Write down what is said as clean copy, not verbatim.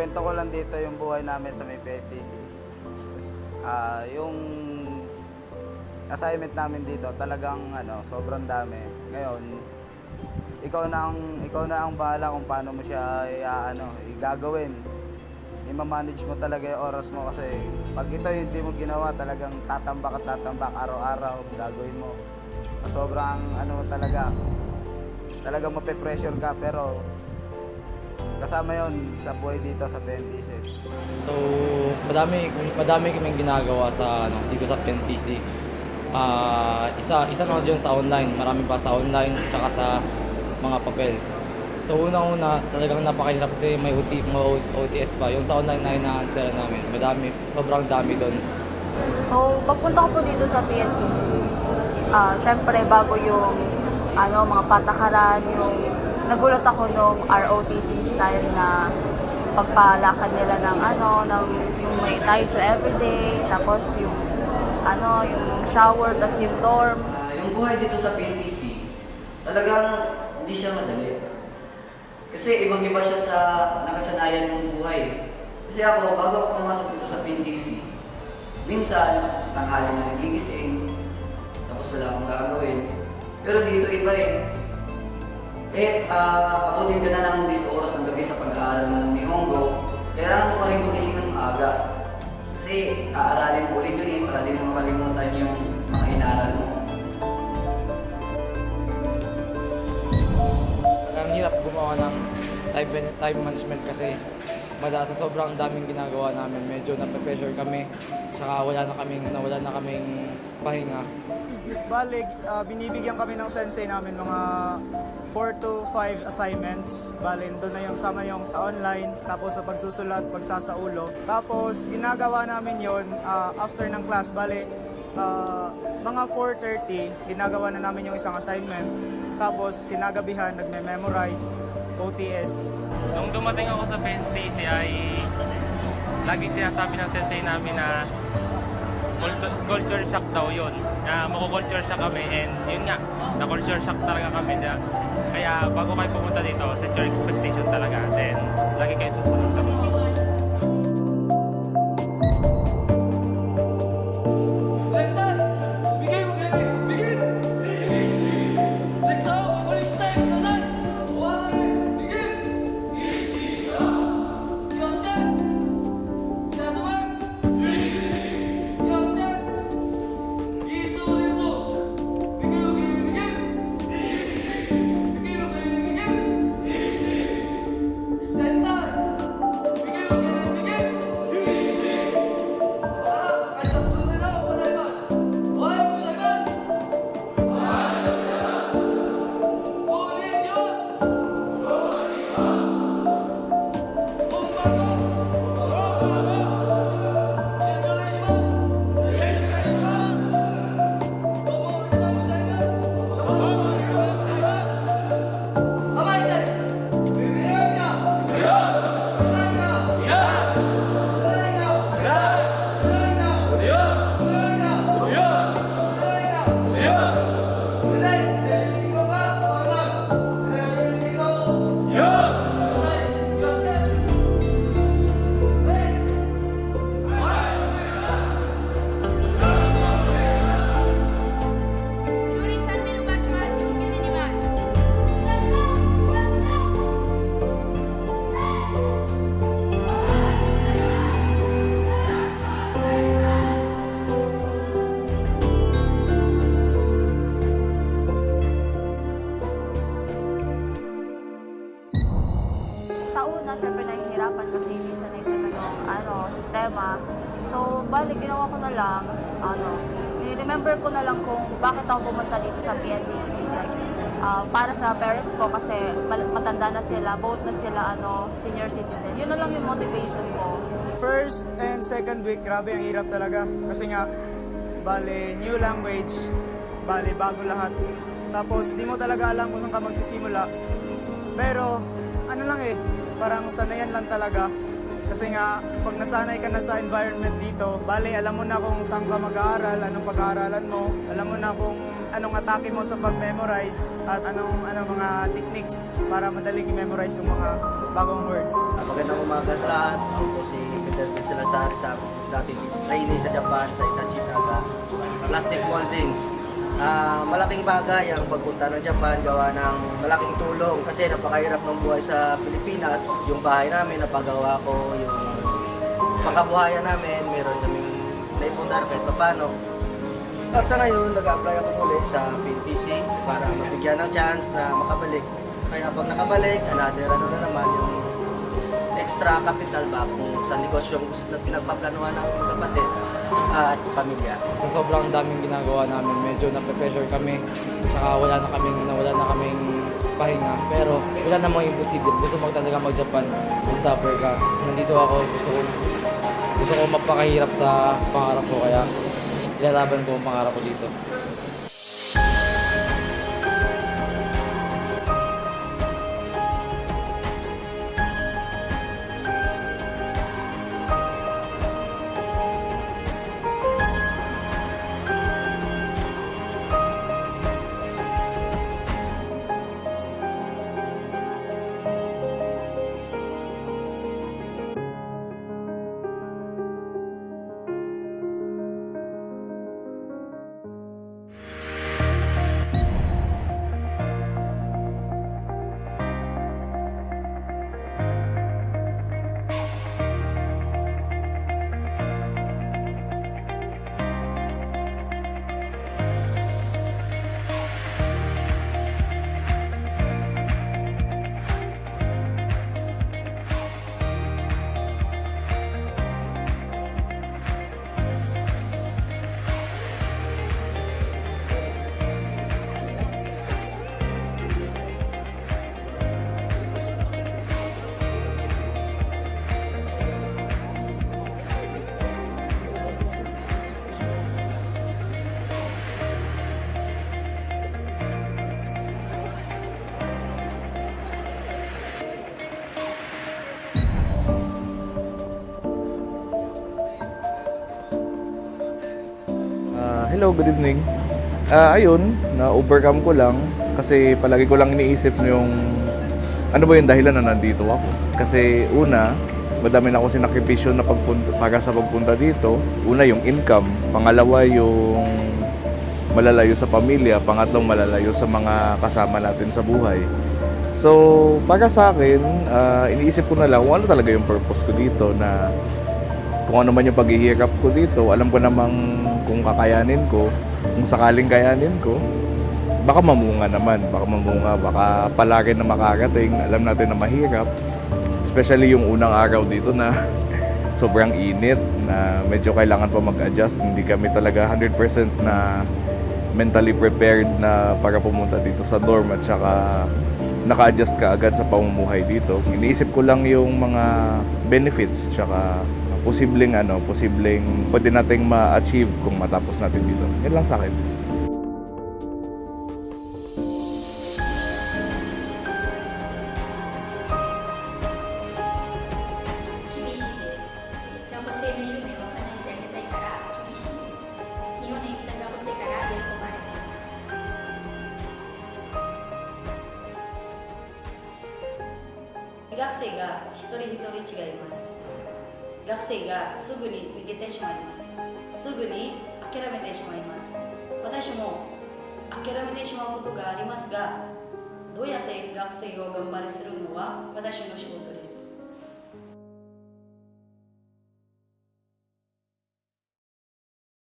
ikwento ko lang dito yung buhay namin sa may PNTC. Yung assignment namin dito talagang sobrang dami. Ngayon, ikaw na ang bahala kung paano mo siya igagawin. I-manage mo talaga yung oras mo kasi pag ito hindi mo ginawa, talagang tatambak at tatambak araw-araw gagawin mo. Sobrang talagang mape-pressure ka, pero kasama yon sa buhay dito sa PNTC. So, madami kaming ginagawa sa dito sa PNTC. Isa na dyan sa online, marami pa sa online tsaka sa mga papel. So unang-una, talagang napakahirap kasi may OTS pa. Yung sa online na ina-answer namin, sobrang dami doon. So, pagpunta ko po dito sa PNTC, syempre bago yung mga patakaran, yung nagulat ako nung ROTC style na pagpalakad nila ng yung may tayo everyday, tapos yung shower, tapos yung dorm. Yung buhay dito sa PNTC, talagang hindi siya madali. Kasi ibang-iba siya sa nakasanayan ng buhay. Kasi ako, bago ako pumasok dito sa PNTC, minsan, tanghali na nagigising, tapos wala akong gagawin. Pero dito iba eh. Kahit abutin ka na ng 10 oras ng gabi sa pag-aaral mo ng Nihongo, kailangan mo pa rin gumising ng aga. Kasi aaralin mo ulit yun eh, para di mo makalimutan yung mga inaral mo. Ang hirap gumawa ng time management kasi sa sobrang daming ginagawa namin, medyo nape-pressure kami, tsaka wala na kaming pahinga. Bale, binibigyan kami ng sensei namin mga 4 to 5 assignments. Bale, doon na yung sama yung sa online, tapos sa pagsusulat, pagsasaulo. Tapos, ginagawa namin yon after ng class. Bale, mga 4:30, ginagawa na namin yung isang assignment. Tapos, kinagabihan, nagme-memorize, OTS. Nung dumating ako sa PNTC ay laging sinasabi ng sensei namin na culture shock daw yun. Na mako-culture shock kami and yun nga, na-culture shock talaga kami. Kaya bago kayo pumunta dito, set your expectation talaga. Then, lagi kayo susunod sa rules. Sa una, syempre nahihirapan kasi hindi sanay sa ganong sistema. So, bali, ginawa ko na lang, ni-remember ko na lang kung bakit ako pumunta dito sa PNTC. Like, para sa parents ko kasi matanda na sila, both na sila senior citizen. Yun na lang yung motivation ko. First and second week, grabe ang hirap talaga. Kasi nga, bale, new language, bale, bago lahat. Tapos, di mo talaga alam kung saan ka magsisimula. Pero, parang sanayan lang talaga. Kasi nga, pag nasanay ka na sa environment dito, bale, alam mo na kung saan ka mag-aaral, anong pag-aaralan mo, alam mo na kung anong atake mo sa pag-memorize at anong mga techniques para madaling i-memorize yung mga bagong words. Magandang umaga sa lahat. Ako po si Peter Vic Salazar, isang dati teach trainee sa Japan sa Itachi Naga. Plastic moldings. Malaking bagay ang pagpunta ng Japan, gawa ng malaking tulong kasi napakahirap ng buhay sa Pilipinas. Yung bahay namin, napagawa ko, yung pangkabuhayan namin, meron kaming naipundar kahit papano. At sa ngayon, nag-apply ako ulit sa PNTC para mabigyan ng chance na makabalik. Kaya pag nakabalik, another na naman yung extra capital ba kung sa negosyong na pinagpaplanuhan ng kapatid at pamilya. Sa sobrang daming ginagawa namin, medyo nape-pressure kami. Tsaka wala na kaming pahinga. Pero wala namang imposible. Gusto mo talaga mag-Japan, mag-suffer ka. Nandito ako, gusto ko mapakahirap sa pangarap ko. Kaya ilalaban ko ang pangarap ko dito. Hello, good evening. Ayun, na-overcome ko lang kasi palagi ko lang iniisip yung ano ba yung dahilan na nandito ako. Kasi una, madami na ako sinakripisyo na para sa pagpunta dito. Una, yung income. Pangalawa, yung malalayo sa pamilya. Pangatlong, malalayo sa mga kasama natin sa buhay. So, para sa akin, iniisip ko na lang kung ano talaga yung purpose ko dito na kung ano man yung paghihirap ko dito, alam ko namang kung kakayanin ko, kung sakaling kayanin ko, baka mamunga naman, baka palagi na makarating, alam natin na mahirap. Especially yung unang araw dito na sobrang init, na medyo kailangan pa mag-adjust. Hindi kami talaga 100% na mentally prepared na para pumunta dito sa dorm at saka naka-adjust ka agad sa pamumuhay dito. Iniisip ko lang yung mga benefits tsaka posibleng pwede nating ma-achieve kung matapos natin dito. Yan lang sa akin. Do うやって学生を頑張りするのは私の仕事です。